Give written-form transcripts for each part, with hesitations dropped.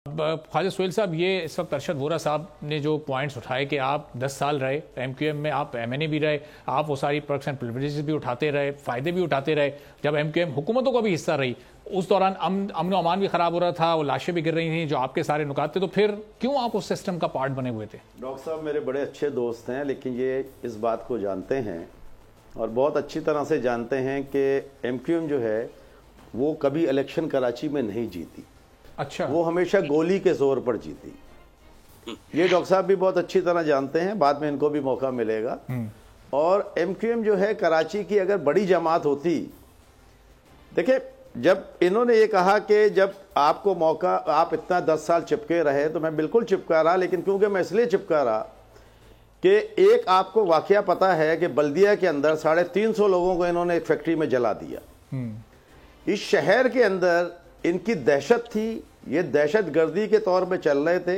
ख्वाजा सोहेल साहब, ये इस वक्त अरशद वोरा साहब ने जो पॉइंट्स उठाए कि आप 10 साल रहे एमक्यूएम में, आप एमएनए भी रहे, आप वो सारी पर्क्स एंड प्रिविलेजेस भी उठाते रहे, फ़ायदे भी उठाते रहे, जब एमक्यूएम हुकूमतों का भी हिस्सा रही, उस दौरान अमन व अमान भी ख़राब हो रहा था, वो लाशें भी गिर रही थी, जो आपके सारे नुकात थे, तो फिर क्यों आप उस सिस्टम का पार्ट बने हुए थे? डॉक्टर साहब मेरे बड़े अच्छे दोस्त हैं, लेकिन ये इस बात को जानते हैं और बहुत अच्छी तरह से जानते हैं कि एमक्यूएम जो है वो कभी इलेक्शन कराची में नहीं जीती। अच्छा, वो हमेशा गोली के जोर पर जीती। ये डॉक्टर साहब भी बहुत अच्छी तरह जानते हैं, बाद में इनको भी मौका मिलेगा। और एमक्यूएम जो है कराची की अगर बड़ी जमात होती, देखिए जब इन्होंने ये कहा कि जब आपको मौका, आप इतना 10 साल चिपके रहे, तो मैं बिल्कुल चिपका रहा, लेकिन क्योंकि मैं इसलिए चिपका रहा कि एक आपको वाकया पता है कि बल्दिया के अंदर 350 लोगों को इन्होंने एक फैक्ट्री में जला दिया। इस शहर के अंदर इनकी दहशत थी, ये दहशत गर्दी के तौर पे चल रहे थे।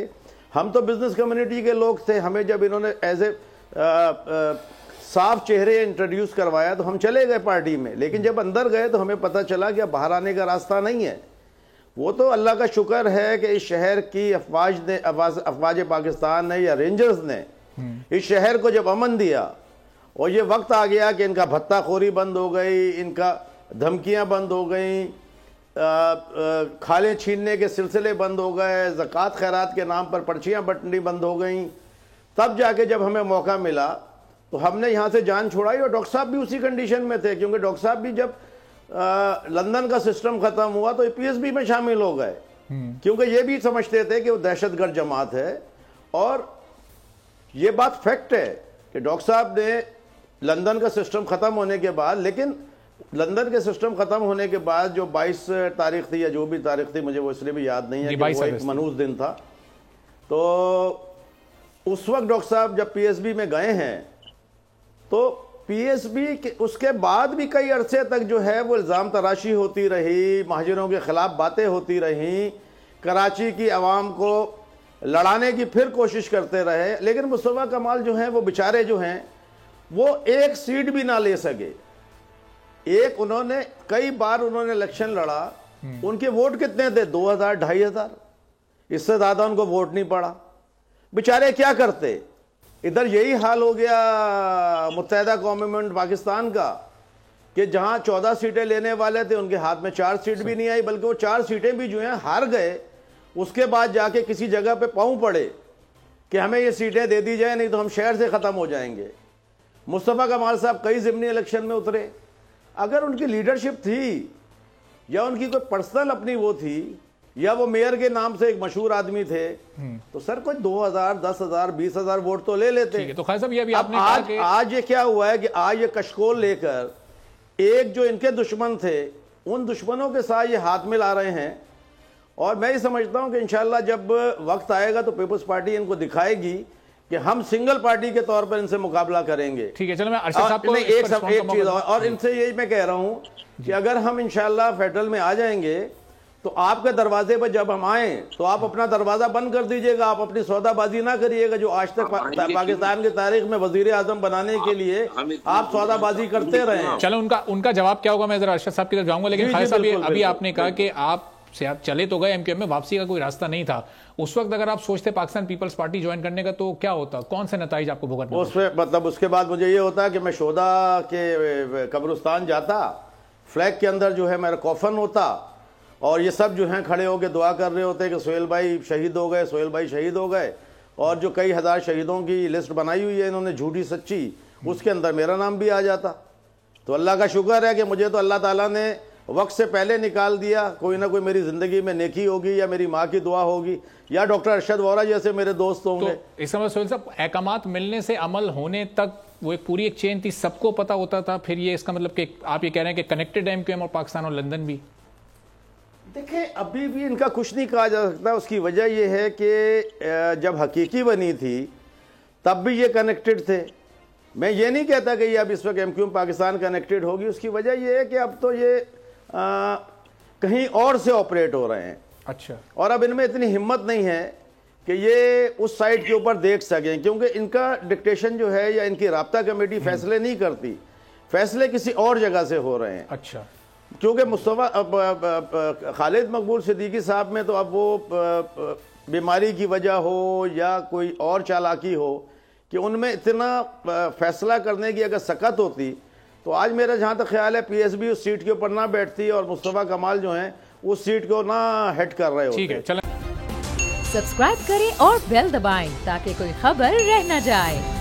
हम तो बिजनेस कम्युनिटी के लोग थे, हमें जब इन्होंने एज ए साफ चेहरे इंट्रोड्यूस करवाया तो हम चले गए पार्टी में, लेकिन जब अंदर गए तो हमें पता चला कि अब बाहर आने का रास्ता नहीं है। वो तो अल्लाह का शुक्र है कि इस शहर की अफवाज पाकिस्तान ने या रेंजर्स ने इस शहर को जब अमन दिया और ये वक्त आ गया कि इनका भत्ताखोरी बंद हो गई, इनका धमकियां बंद हो गई, खाले छीनने के सिलसिले बंद हो गए, ज़कात खैरात के नाम पर पर्चियां बंटनी बंद हो गई, तब जाके जब हमें मौका मिला तो हमने यहाँ से जान छुड़ाई। और डॉक्टर साहब भी उसी कंडीशन में थे, क्योंकि डॉक्टर साहब भी जब लंदन का सिस्टम ख़त्म हुआ तो पीएसबी में शामिल हो गए, क्योंकि ये भी समझते थे कि वो दहशतगर्द जमात है। और ये बात फैक्ट है कि डॉक्टर साहब ने लंदन का सिस्टम ख़त्म होने के बाद, लेकिन लंदन के सिस्टम खत्म होने के बाद जो 22 तारीख थी या जो भी तारीख थी, मुझे वो इसलिए भी याद नहीं है कि वो एक मनहूस दिन था, तो उस वक्त डॉक्टर साहब जब पीएसबी में गए हैं तो पीएसबी के उसके बाद भी कई अरसे तक जो है वो इल्ज़ाम तराशी होती रही, महाजरों के खिलाफ बातें होती रहीं, कराची की आवाम को लड़ाने की फिर कोशिश करते रहे, लेकिन मुस्तफ़ा कमाल जो हैं वो बेचारे जो हैं वो एक सीट भी ना ले सके। एक उन्होंने कई बार उन्होंने इलेक्शन लड़ा, उनके वोट कितने थे? 2000 2500, इससे ज्यादा उनको वोट नहीं पड़ा। बेचारे क्या करते? इधर यही हाल हो गया मुत्तहिदा कौम पाकिस्तान का कि जहां 14 सीटें लेने वाले थे उनके हाथ में 4 सीट भी नहीं आई, बल्कि वो 4 सीटें भी जो हैं हार गए। उसके बाद जाके किसी जगह पे पांव पड़े कि हमें ये सीटें दे दी जाए, नहीं तो हम शहर से खत्म हो जाएंगे। मुस्तफ़ा कमाल साहब कई ज़िमनी इलेक्शन में उतरे। अगर उनकी लीडरशिप थी या उनकी कोई पर्सनल अपनी वो थी या वो मेयर के नाम से एक मशहूर आदमी थे, तो सर कोई 2000 10,000 20,000 वोट तो ले लेते। तो खान साहब ये भी आपने आज ये क्या हुआ है कि आज ये कशकोल लेकर एक जो इनके दुश्मन थे उन दुश्मनों के साथ ये हाथ मिला रहे हैं। और मैं ये समझता हूं कि इंशाल्लाह जब वक्त आएगा तो पीपल्स पार्टी इनको दिखाएगी कि हम सिंगल पार्टी के तौर पर इनसे मुकाबला करेंगे। ठीक है, चलो मैं अरशद साहब को एक चीज और इनसे यही मैं कह रहा हूं कि अगर हम इंशाल्लाह फेडरल में आ जाएंगे तो आपके दरवाजे पर जब हम आए तो आप अपना दरवाजा बंद कर दीजिएगा, आप अपनी सौदाबाजी ना करिएगा जो आज तक पाकिस्तान की तारीख में वजीर आजम बनाने के लिए आप सौदाबाजी करते रहे। चलो उनका जवाब क्या होगा मैं जरा अरशद साहब की तरफ जाऊंगा, लेकिन खालिद साहब अभी आपने कहा कि आप चले तो गए, एमक्यूएम में वापसी का कोई रास्ता नहीं था। उस वक्त अगर आप सोचते पाकिस्तान पीपल्स पार्टी ज्वाइन करने का तो क्या होता? कौन से नताइज आपको भुगतना? उसमें मतलब उसके बाद मुझे ये होता कि मैं शोदा के कब्रिस्तान जाता, फ्लैग के अंदर जो है मेरा कॉफन होता और ये सब जो हैं खड़े होकर दुआ कर रहे होते कि सोहेल भाई शहीद हो गए, सोहेल भाई शहीद हो गए। और जो कई हज़ार शहीदों की लिस्ट बनाई हुई है इन्होंने झूठी सच्ची, उसके अंदर मेरा नाम भी आ जाता। तो अल्लाह का शुक्र है कि मुझे तो अल्लाह ताला ने वक्त से पहले निकाल दिया। कोई ना कोई मेरी ज़िंदगी में नेकी होगी या मेरी माँ की दुआ होगी या डॉक्टर अरशद वोरा जैसे मेरे दोस्त होंगे। तो इस समय सोहेल साहब अहकामात मिलने से अमल होने तक वो एक पूरी एक चेन थी, सबको पता होता था। फिर ये इसका मतलब कि आप ये कह रहे हैं कि कनेक्टेड एमक्यूएम और पाकिस्तान और लंदन भी? देखिए अभी भी इनका कुछ नहीं कहा जा सकता। उसकी वजह यह है कि जब हकीकी बनी थी तब भी ये कनेक्टेड थे। मैं ये नहीं कहता कि ये अब इस वक्त एमक्यूएम पाकिस्तान कनेक्टेड होगी। उसकी वजह यह है कि अब तो ये कहीं और से ऑपरेट हो रहे हैं। अच्छा। और अब इनमें इतनी हिम्मत नहीं है कि ये उस साइड के ऊपर देख सकें, क्योंकि इनका डिक्टेशन जो है या इनकी राब्ता कमेटी फैसले नहीं करती, फैसले किसी और जगह से हो रहे हैं। अच्छा। क्योंकि मुस्तफ़ा खालिद मकबूल सिद्दीकी साहब में तो अब वो बीमारी की वजह हो या कोई और चालाकी हो कि उनमें इतना फैसला करने की अगर सकत होती तो आज मेरा जहाँ तक ख्याल है पीएसबी उस सीट के ऊपर ना बैठती और मुस्तफ़ा कमाल जो हैं उस सीट को ना हेड कर रहे होते। ठीक है, चलें। सब्सक्राइब करें और बेल दबाएं ताकि कोई खबर रह न जाए।